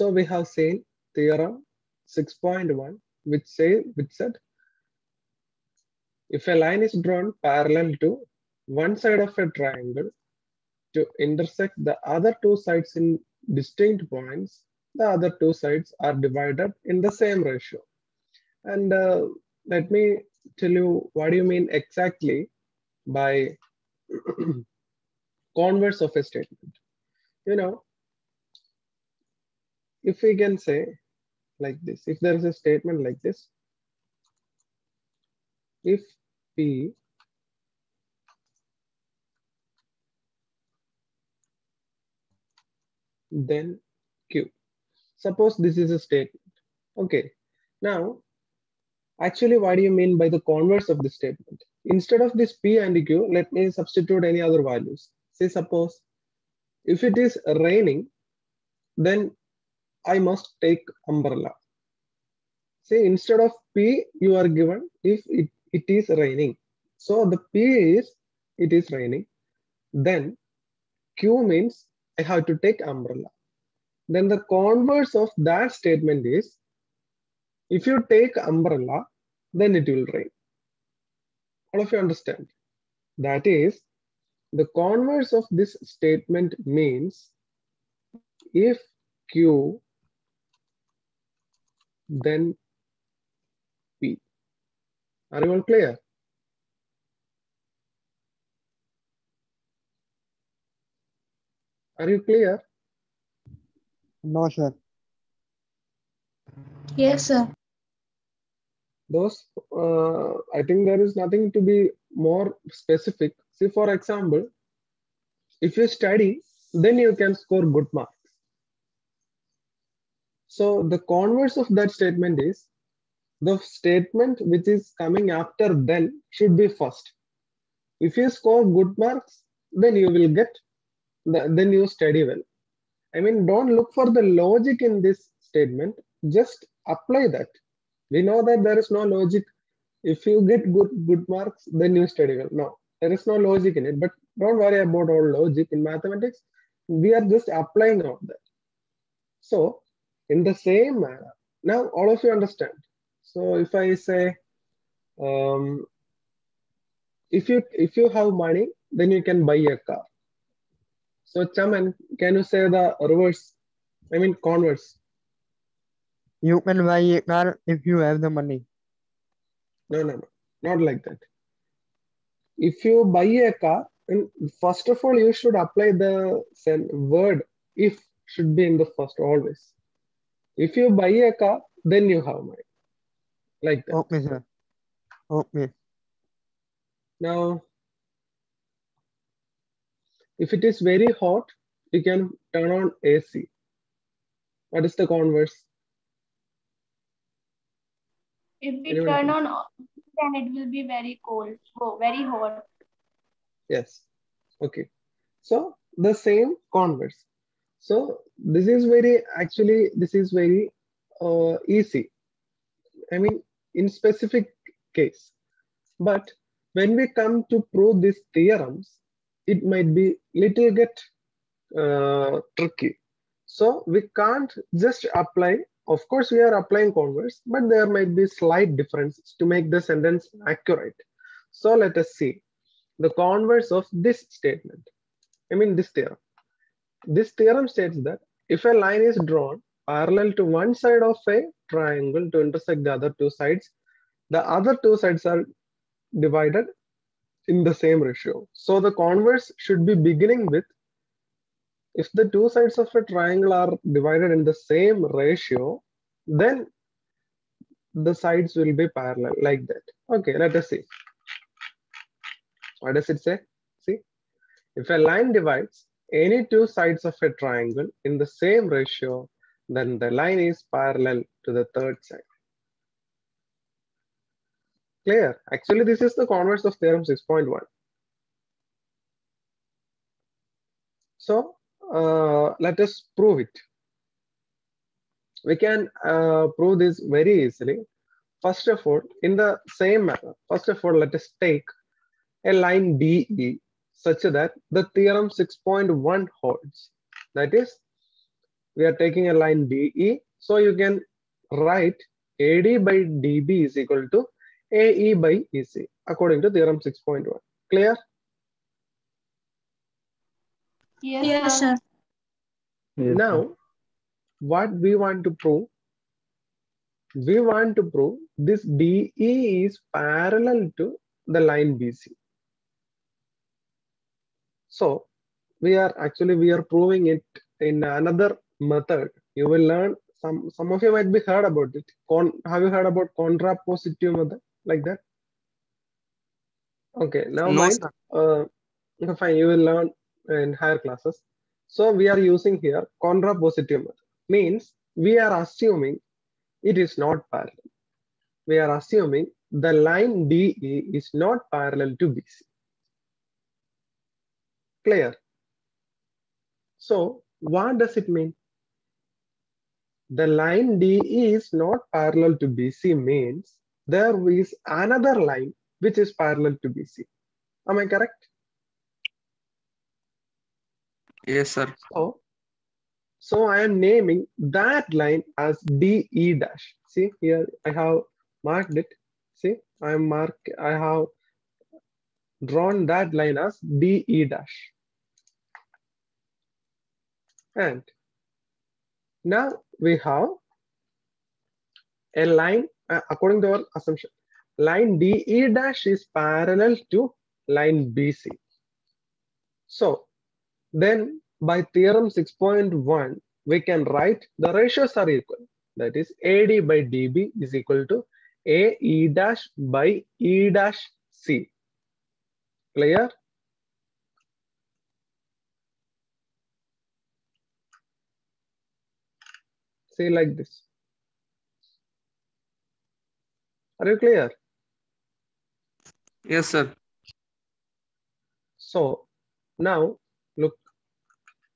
So we have seen theorem 6.1, which said if a line is drawn parallel to one side of a triangle to intersect the other two sides in distinct points, the other two sides are divided in the same ratio. And let me tell you what do you mean exactly by converse of a statement. You know, if we can say like this, if there is a statement like this, if P then Q. Suppose this is a statement. Okay. Now, actually, what do you mean by the converse of the statement? Instead of this P and Q, let me substitute any other values. Say, suppose if it is raining, then I must take umbrella. Say, instead of P, you are given if it is raining. So the P is it is raining. Then Q means I have to take umbrella. Then the converse of that statement is if you take umbrella, then it will rain. All of you understand? That is, the converse of this statement means if Q, then P. Are you all clear? Are you clear? No, sir. Yes, sir. Those, I think there is nothing to be more specific. See, for example, if you study, then you can score good marks. So the converse of that statement is the statement which is coming after then should be first. If you score good marks, then you will get, then you study well. I mean, don't look for the logic in this statement, just apply that. We know that there is no logic. If you get good marks, then you study well. No, there is no logic in it, but don't worry about all logic in mathematics. We are just applying all that. So in the same manner, now all of you understand. So if I say, if you have money, then you can buy a car. So Chaman, can you say the reverse? I mean converse. You can buy a car if you have the money. No, not like that. If you buy a car, and first of all, you should apply the word if should be in the first always. If you buy a car, then you have money. Like that. Okay, sir. Okay. Now, if it is very hot, you can turn on AC. What is the converse? If we Anyone turn can? on, then it will be very cold, very hot. Yes. Okay. So the same converse. So this is very easy. I mean, in specific case. But when we come to prove these theorems, it might be little bit tricky. So we can't just apply. Of course, we are applying converse, but there might be slight differences to make the sentence accurate. So let us see the converse of this statement. I mean this theorem. This theorem states that if a line is drawn parallel to one side of a triangle to intersect the other two sides, the other two sides are divided in the same ratio. So the converse should be beginning with if the two sides of a triangle are divided in the same ratio, then the sides will be parallel like that. Okay, let us see. What does it say? See, if a line divides any two sides of a triangle in the same ratio, then the line is parallel to the third side. Clear? Actually, this is the converse of theorem 6.1. So let us prove it. We can prove this very easily. First of all, in the same manner, first of all, let us take a line DE such that the theorem 6.1 holds. That is, we are taking a line DE. So you can write AD by DB is equal to AE by EC according to theorem 6.1. Clear? Yes, sir. Yes, sir. Now, what we want to prove? We want to prove this DE is parallel to the line BC. So we are proving it in another method. You will learn, some of you might be heard about it. Have you heard about contrapositive method like that? Okay, now No, mind. sir. Fine, you will learn in higher classes. So we are using here contrapositive method. Means we are assuming it is not parallel. We are assuming the line DE is not parallel to BC. Clear? So what does it mean? The line DE is not parallel to BC means there is another line which is parallel to BC. Am I correct? Yes, sir. So I am naming that line as DE dash. See here I have marked it. See I have drawn that line as DE dash. And now we have a line according to our assumption. Line DE dash is parallel to line BC. So then by theorem 6.1, we can write the ratios are equal. That is AD by DB is equal to AE dash by E dash C. Clear? Say like this. Are you clear? Yes, sir. So now look,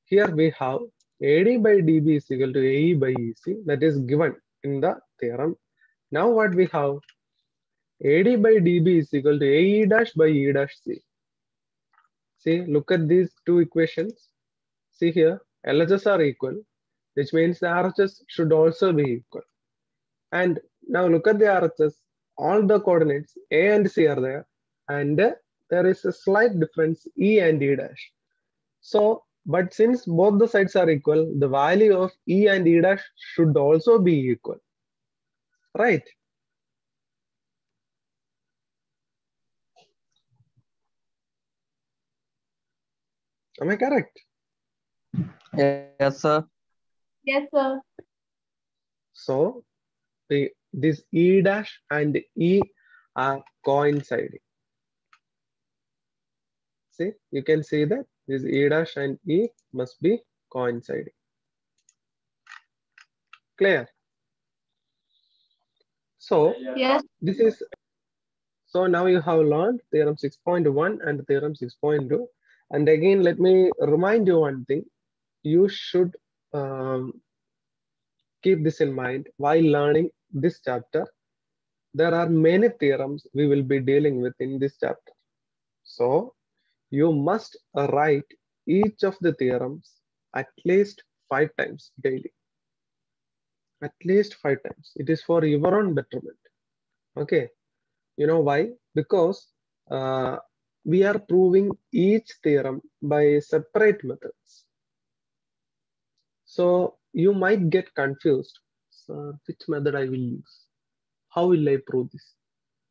here we have AD by DB is equal to AE by EC, that is given in the theorem. Now what we have? AD by DB is equal to AE dash by E dash C. See, look at these two equations. See here, LHS are equal, which means the RHS should also be equal. And now look at the RHS. All the coordinates A and C are there, and there is a slight difference E and E dash. So, but since both the sides are equal, the value of E and E dash should also be equal, right? Am I correct? Yes, sir. Yes, sir. So, this E dash and E are coinciding. See, you can see that this E dash and E must be coinciding. Clear? So, Yes. this is, so now you have learned theorem 6.1 and theorem 6.2. And again, let me remind you one thing. You should keep this in mind while learning this chapter. There are many theorems we will be dealing with in this chapter. So you must write each of the theorems at least 5 times daily. At least 5 times. It is for your own betterment. Okay. You know why? Because we are proving each theorem by separate methods. So you might get confused. So which method I will use? How will I prove this?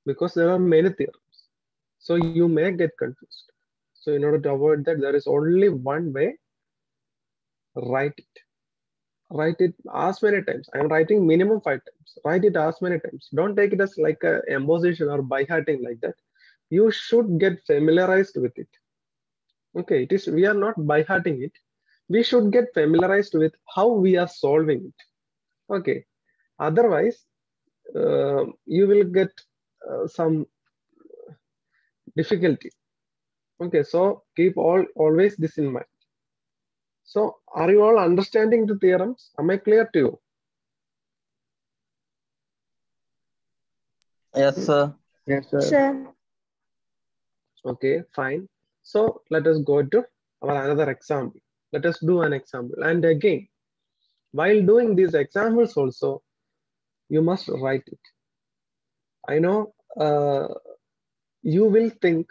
Because there are many theorems. So you may get confused. So in order to avoid that, there is only one way. Write it. Write it as many times. I am writing minimum 5 times. Write it as many times. Don't take it as like a imposition or by hearting like that. You should get familiarized with it. Okay, it is, we are not by hearting it. We should get familiarized with how we are solving it. Okay. Otherwise, you will get some difficulty. Okay, so keep always this in mind. So are you all understanding the theorems? Am I clear to you? Yes, sir. Yes, sir. Sir. Okay, fine. So let us go to our another example. Let us do an example. And again, While doing these examples also, you must write it. I know you will think,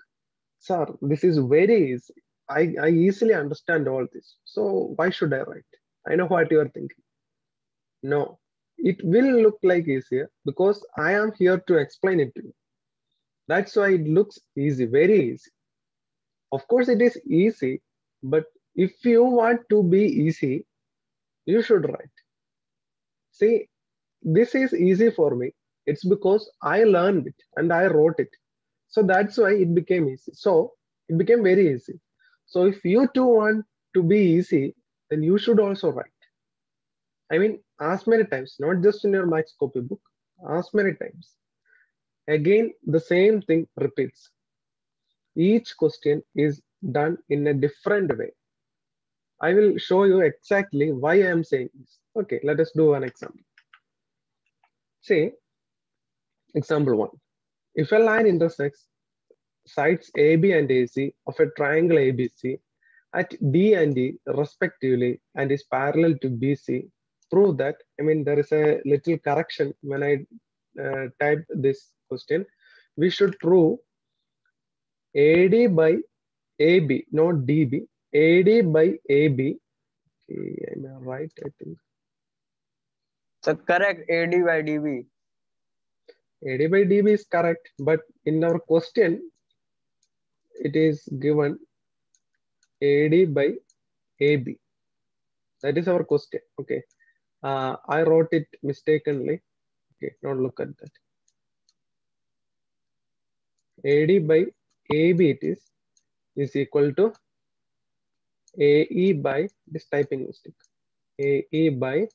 sir, this is very easy. I easily understand all this. So why should I write? I know what you are thinking. No, it will look like easier because I am here to explain it to you. That's why it looks easy, very easy. Of course, it is easy, but if you want to be easy, you should write. See, this is easy for me. It's because I learned it and I wrote it. So that's why it became easy. So it became very easy. So if you too want to be easy, then you should also write. I mean, ask many times, not just in your maths copy book, ask many times. Again, the same thing repeats. Each question is done in a different way. I will show you exactly why I am saying this. Okay, let us do an example. Say, example 1. If a line intersects sides AB and AC of a triangle ABC at D and E respectively and is parallel to BC, prove that. I mean, there is a little correction when I typed this question. We should prove AD by AB, not DB, AD by AB. Okay, am I right? I think. So correct, AD by DB. AD by DB is correct, but in our question, it is given AD by AB. That is our question. Okay. I wrote it mistakenly. Okay, now look at that. AD by AB it is equal to AE by this typing mistake. AE by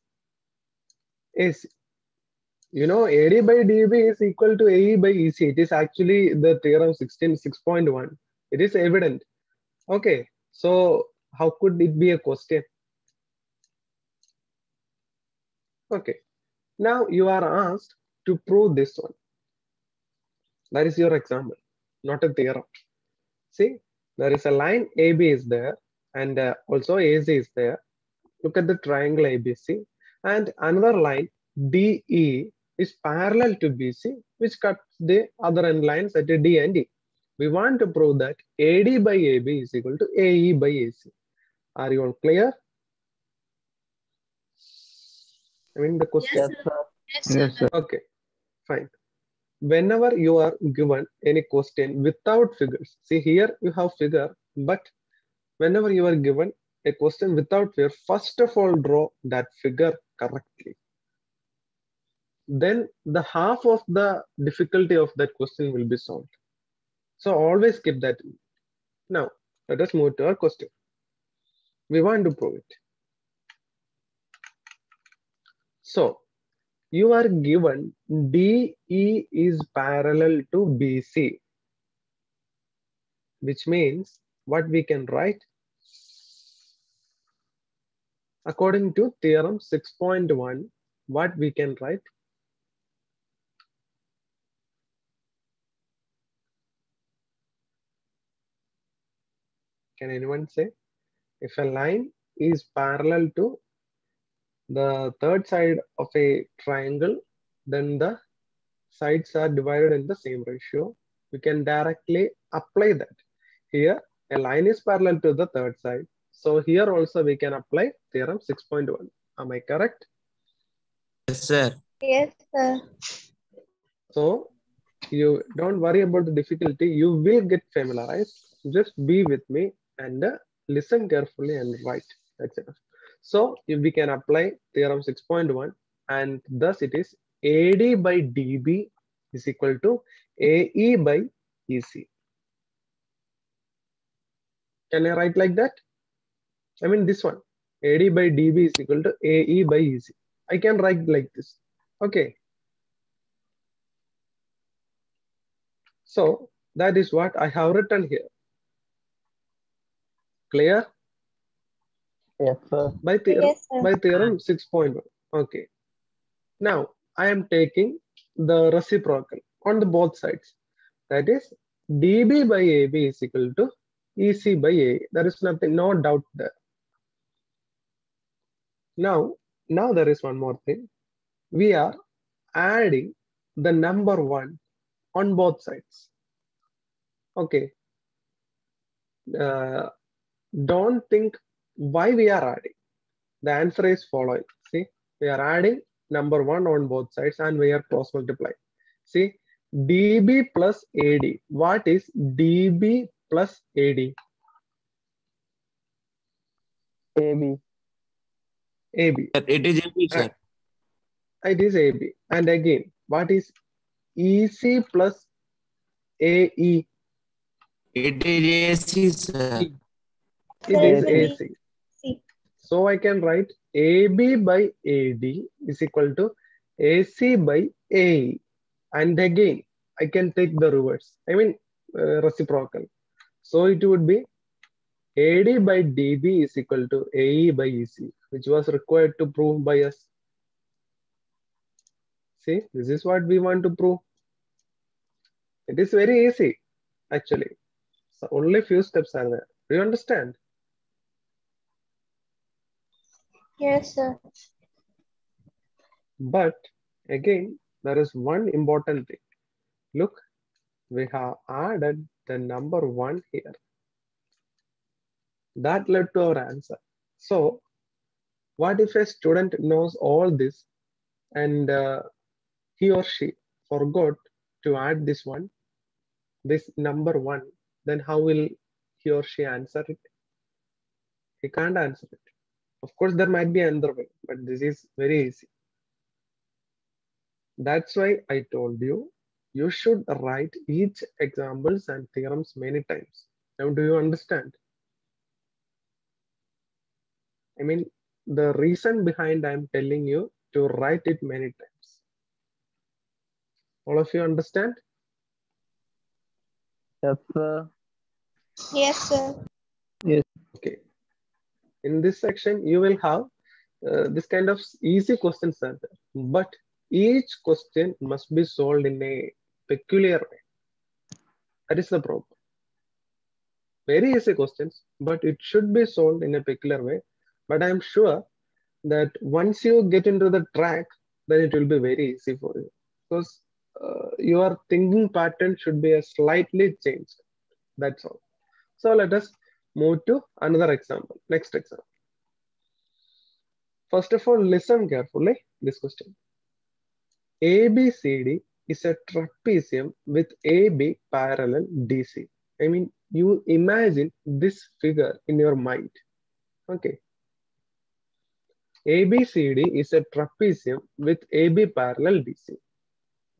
AC. You know, AD by DB is equal to AE by EC. It is actually the theorem 6.1. It is evident. Okay, so how could it be a question? Okay, now you are asked to prove this one. That is your example, not a theorem. See, there is a line AB is there and also AC is there. Look at the triangle ABC and another line DE is parallel to BC, which cuts the other end lines at D and E. We want to prove that AD by AB is equal to AE by AC. Are you all clear? I mean the question. Yes, sir. Okay, fine. Whenever you are given any question without figures, see here you have figure, but whenever you are given a question without figure, first of all draw that figure correctly. Then the half of the difficulty of that question will be solved. So always keep that in. Now let us move to our question. We want to prove it. So you are given DE is parallel to BC, which means what we can write according to theorem 6.1, what we can write? Can anyone say? If a line is parallel to the third side of a triangle, then the sides are divided in the same ratio. We can directly apply that. Here, a line is parallel to the third side. So here also we can apply theorem 6.1. Am I correct? Yes, sir. Yes, sir. So you don't worry about the difficulty. You will get familiarized. Just be with me and listen carefully and write. That's enough. So if we can apply theorem 6.1 and thus it is AD by DB is equal to AE by EC. Can I write like that? I mean this one, AD by DB is equal to AE by EC. I can write like this. Okay. So that is what I have written here. Clear? Yes, sir. By theorem, Yes, sir. by theorem 6.1. Okay. Now I am taking the reciprocal on the both sides. That is DB by AB is equal to EC by A. There is nothing, no doubt there. Now now there is one more thing. We are adding the number 1 on both sides. Okay. Don't think why we are adding. The answer is following. See, we are adding number 1 on both sides and we are cross multiplying. See, dB plus AD. What is dB plus AD? AB. AB. Sir, it is AB, sir. It is AB. And again, what is EC plus AE? It is AC, sir. It is AC. AC. So I can write AB by AD is equal to AC by AE. And again, I can take the reverse. I mean reciprocal. So it would be AD by DB is equal to AE by EC, which was required to prove by us. See, this is what we want to prove. It is very easy, actually. So only few steps are there. Do you understand? Yes, sir. But again, there is one important thing. Look, we have added the number 1 here. That led to our answer. So what if a student knows all this and he or she forgot to add this number 1, then how will he or she answer it? He can't answer it. Of course, there might be another way, but this is very easy. That's why I told you, you should write each examples and theorems many times. Now, do you understand? I mean, the reason behind I'm telling you to write it many times. All of you understand? Yes, sir. Yes, sir. Okay. In this section, you will have this kind of easy questions are there, but each question must be solved in a peculiar way. That is the problem. Very easy questions, but it should be solved in a peculiar way. But I'm sure that once you get into the track, then it will be very easy for you, because your thinking pattern should be a slightly changed. That's all. So let us move to another example. Next example. First of all, listen carefully this question. ABCD is a trapezium with AB parallel DC. I mean, you imagine this figure in your mind. Okay. ABCD is a trapezium with AB parallel DC.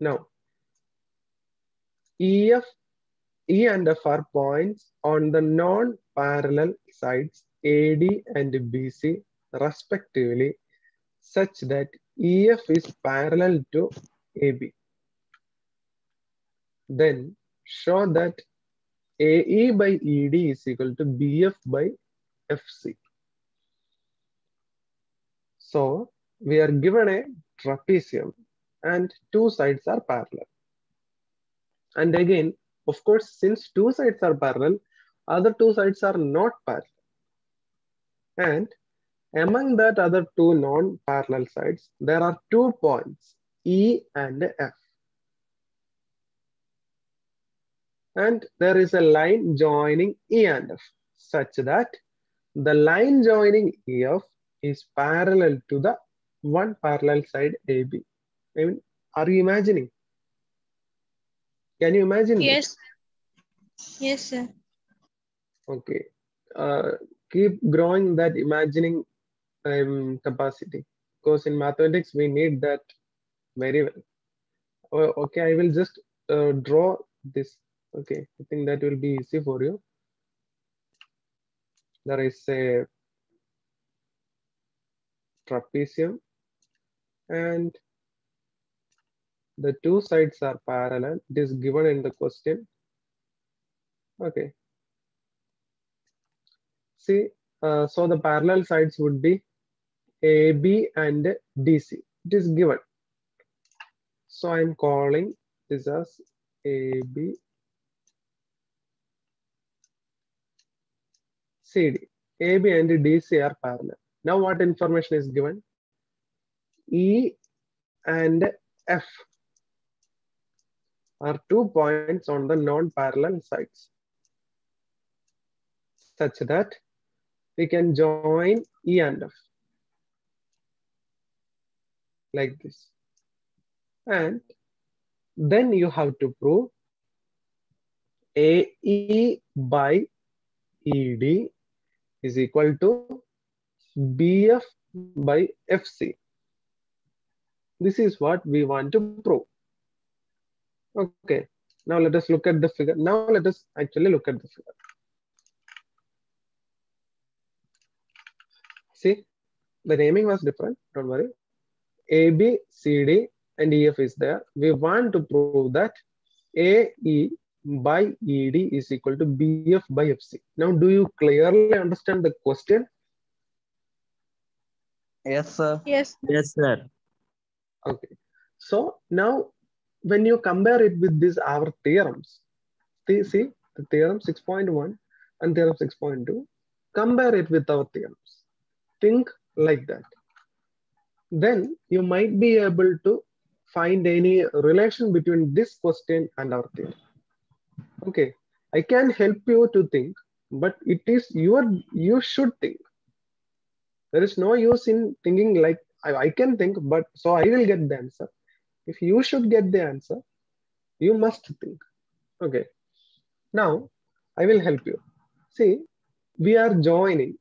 Now, E and F are points on the non-parallel sides AD and BC respectively, such that EF is parallel to AB. Then show that AE by ED is equal to BF by FC. So we are given a trapezium and two sides are parallel. And again, of course, since two sides are parallel, other two sides are not parallel. And among that other two non-parallel sides, there are 2 points, E and F. And there is a line joining E and F, such that the line joining EF is parallel to the one parallel side AB. I mean, are you imagining? Can you imagine? Yes. This? Yes, sir. Okay. Keep growing that imagining capacity, because in mathematics we need that very well. Okay, I will just draw this. Okay, I think that will be easy for you. There is a trapezium and the two sides are parallel. It is given in the question. Okay. See, so the parallel sides would be AB and DC. It is given. So I'm calling this as AB CD. AB and DC are parallel. Now what information is given? E and F are 2 points on the non-parallel sides, such that we can join E and F like this. And then you have to prove AE by ED is equal to BF by FC. This is what we want to prove. Okay, now let us look at the figure. Now let us actually look at the figure. See, the naming was different, don't worry. AB, CD, and EF is there. We want to prove that AE by ED is equal to BF by FC. Now, do you clearly understand the question? Yes, sir. Yes. Yes, sir. Okay. So now, when you compare it with these our theorems, see the theorem 6.1 and theorem 6.2, compare it with our theorems. Think like that. Then you might be able to find any relation between this question and our theorem. Okay, I can help you to think, but it is you should think. There is no use in thinking like I can think, but so I will get the answer. If you should get the answer, you must think. Okay, now I will help you. See, we are joining.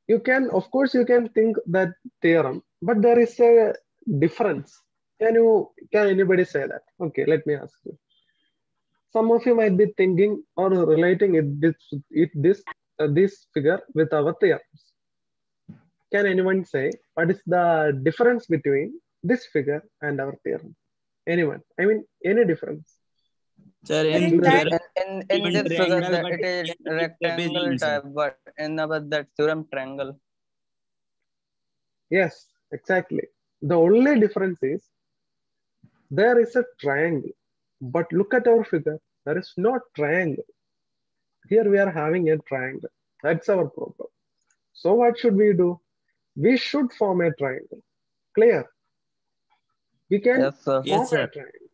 You can, of course, you can think that theorem, but there is a difference. Can anybody say that? Okay, let me ask you. Some of you might be thinking or relating this figure with our theorems. Can anyone say what is the difference between this figure and our theorem? Anyone? I mean, any difference? Sir, But in in that, In this figure, triangle, that but it is it rectangle type, but in our that theorem triangle. Yes, exactly. The only difference is there is a triangle, but look at our figure. There is no triangle. Here we are having a triangle. That's our problem. So what should we do? We should form a triangle. Clear? We can Yes, sir. Yes, form a sir. triangle.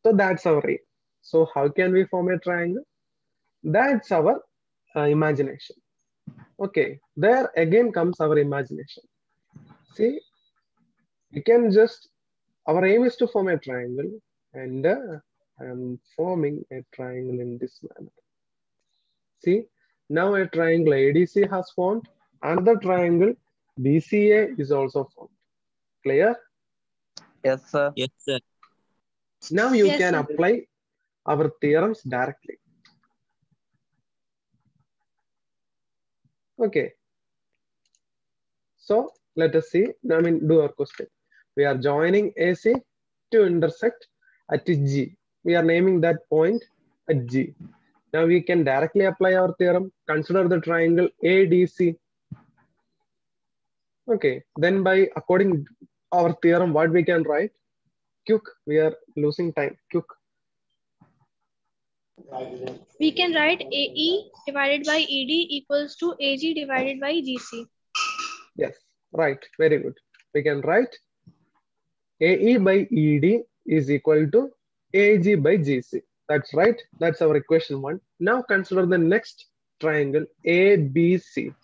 So that's our aim. So how can we form a triangle? That's our imagination. Okay, there again comes our imagination. See, we can just, our aim is to form a triangle, and I am forming a triangle in this manner. See, now a triangle ADC has formed, another triangle BCA is also formed. Clear? Yes, sir. Yes, sir. Now you Yes, can sir. apply our theorems directly. Okay. So let us see, do our question. We are joining AC to intersect at G. We are naming that point at G. Now we can directly apply our theorem. Consider the triangle ADC. Okay, then by according our theorem, what we can write? Quick, we are losing time. Quick. we can write AE divided by ED equals to AG divided by GC. Yes, right. Very good. We can write AE by ED is equal to AG by GC. That's right. That's our equation 1. Now consider the next triangle ABC.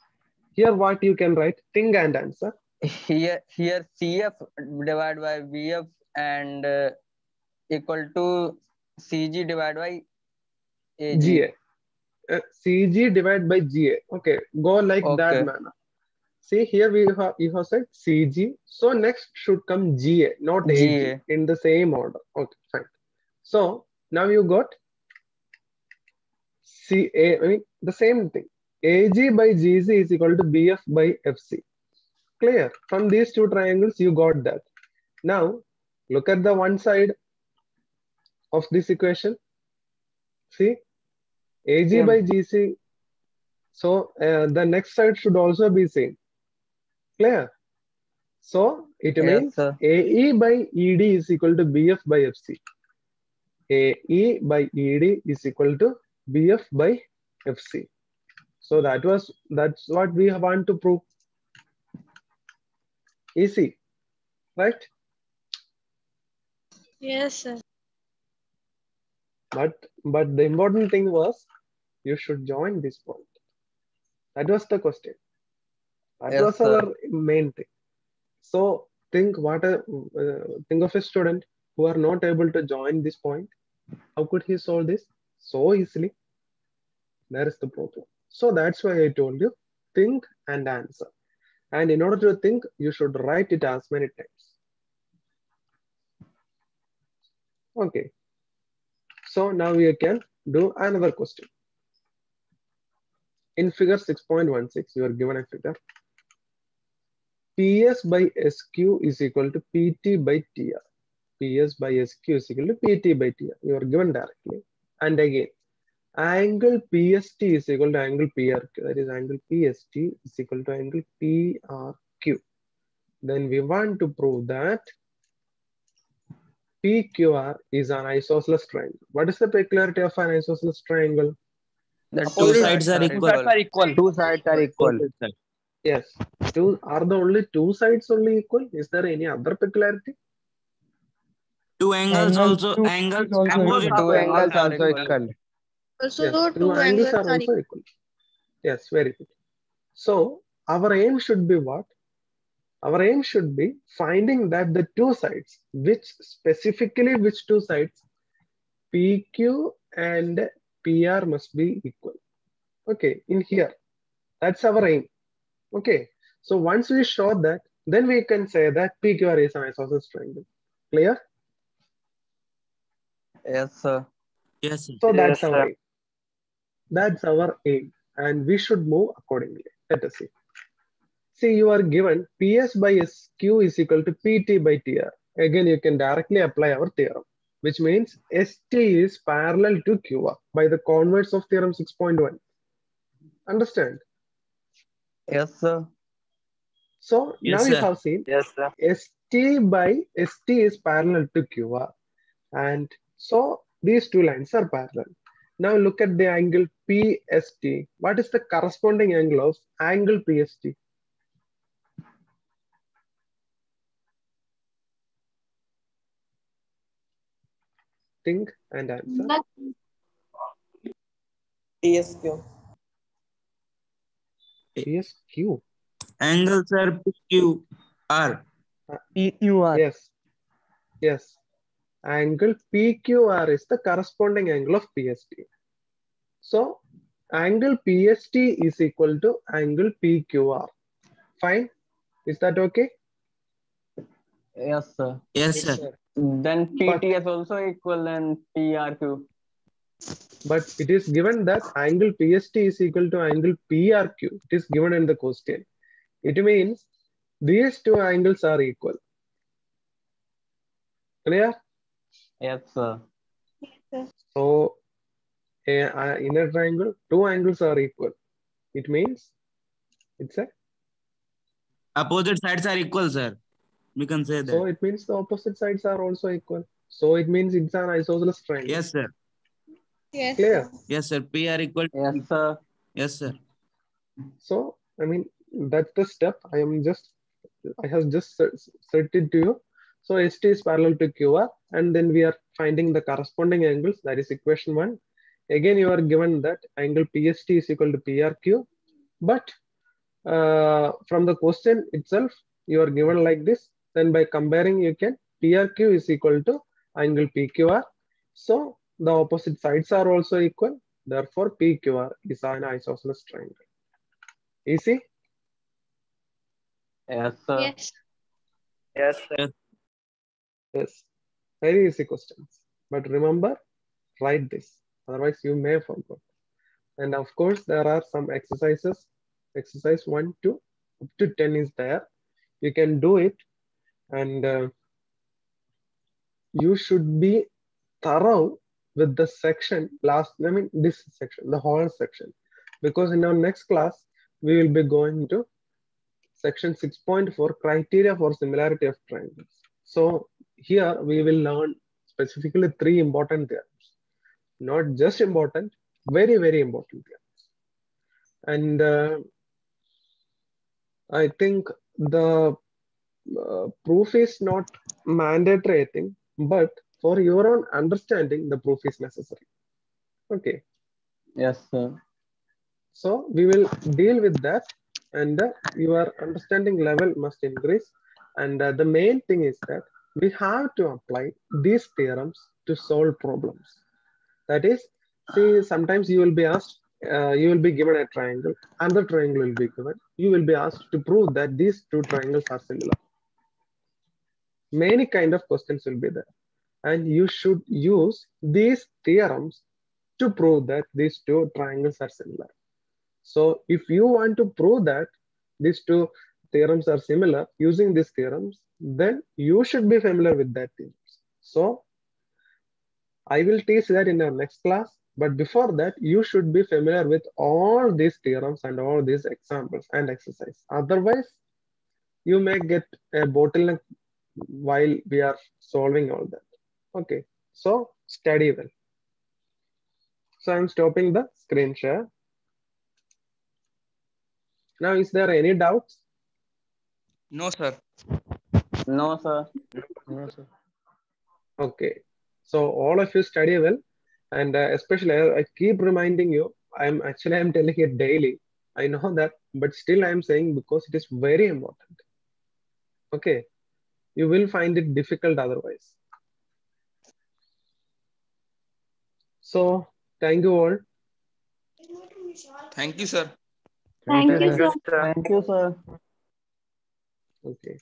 Here what you can write? Think and answer. Here CF divided by VF and equal to CG divided by AG. GA. CG divided by GA. Okay, go like that Okay. manner. See here you have said CG. So next should come GA, not AG, GA. in the same order. Okay, fine. So now you got the same thing. AG by GC is equal to BF by FC. Clear? From these two triangles, you got that. Now, look at the one side of this equation. See, AG by GC. So the next side should also be same. Clear? So it means sir. AE by ED is equal to BF by FC. AE by ED is equal to BF by FC. So that's what we want to prove. Easy. right? Yes, sir. But the important thing was you should join this point. That was the question. That Yes, was sir. our main thing. So think think of a student who are not able to join this point. How could he solve this so easily? There is the problem. So that's why I told you think and answer. And in order to think, you should write it as many times. Okay. So now we can do another question. In figure 6.16, you are given a figure. PS by SQ is equal to PT by TR. PS by SQ is equal to PT by TR. You are given directly. And again, angle PST is equal to angle PRQ. That is angle PST is equal to angle PRQ. Then we want to prove that PQR is an isosceles triangle. What is the peculiarity of an isosceles triangle? The Two sides are equal. Two sides are equal. Opposite side. Yes. Are the only two sides only equal? Is there any other peculiarity? Two angles Angles also. two Angles also opposite. Two angles also equal. Also, Yes, two two angles angles are are also equal. Yes, very good. So our aim should be what? Our aim should be finding that the two sides, specifically which two sides, PQ and PR must be equal. Okay, in here, that's our aim. Okay, so once we show that, then we can say that PQR is an isosceles triangle. Clear? Yes, sir. Yes, sir. So that's our aim. That's our aim, and we should move accordingly. Let us see. See, you are given PS by SQ is equal to PT by TR. Again, you can directly apply our theorem, which means ST is parallel to QR by the converse of theorem 6.1. Understand? Yes, sir. So Yes, now you sir. have seen Yes, sir. ST by ST is parallel to QR. And so these two lines are parallel. Now look at the angle PST. What is the corresponding angle of angle PST? Think and answer. TSQ. PSQ. Angles are PQR. PQR. Yes. Yes. Angle PQR is the corresponding angle of PST. So angle PST is equal to angle PQR. Fine. Is that okay? Yes, sir. Yes, sir. Then But- PT is also equal than PRQ. But it is given that angle PST is equal to angle PRQ. It is given in the question. It means these two angles are equal. Clear? Yes, sir. So in a triangle, two angles are equal. It means it's a Opposite sides are equal, sir. We can say that. so it means the opposite sides are also equal. So it means it's an isosceles triangle. Yes, sir. Yes. Clear? Yes, sir. P are equal. Yes, sir. Yes, sir. So I mean that's the step. I have just set it to you. So ST is parallel to QR, and then we are finding the corresponding angles. That is equation 1. Again, you are given that angle PST is equal to PRQ, but from the question itself, you are given like this. Then by comparing, you can PRQ is equal to angle PQR. So the opposite sides are also equal. Therefore, PQR is an isosceles triangle. Easy? Yes, sir. Yes. Yes, sir. Yes. Very easy questions. But remember, write this. Otherwise, you may forget. And of course, there are some exercises. Exercise 1 to up to 10 is there. You can do it. And you should be thorough with the section this section, the whole section. Because in our next class, we will be going to section 6.4, criteria for similarity of triangles. So here we will learn specifically 3 important theorems. Not just important, very, very important theorems. And I think the proof is not mandatory, I think, but for your own understanding, the proof is necessary. Okay. Yes, sir. So we will deal with that, and your understanding level must increase. And the main thing is that we have to apply these theorems to solve problems. That is, see, sometimes you will be asked, you will be given a triangle, another triangle will be given. You will be asked to prove that these two triangles are similar. Many kind of questions will be there. And you should use these theorems to prove that these two triangles are similar. So if you want to prove that these two theorems are similar using these theorems, then you should be familiar with that theorems. So I will teach that in our next class. But before that, you should be familiar with all these theorems and all these examples and exercise. Otherwise, you may get a bottleneck while we are solving all that. Okay, so study well. So I'm stopping the screen share. Now, is there any doubts? No, sir. No, sir. No, sir. Okay, so all of you study well, and especially I keep reminding you. I'm telling it daily. I know that, but still I'm saying because it is very important. Okay, you will find it difficult otherwise. So thank you all. Thank you, sir. Thank you, sir. sir. Thank you, sir. Okay.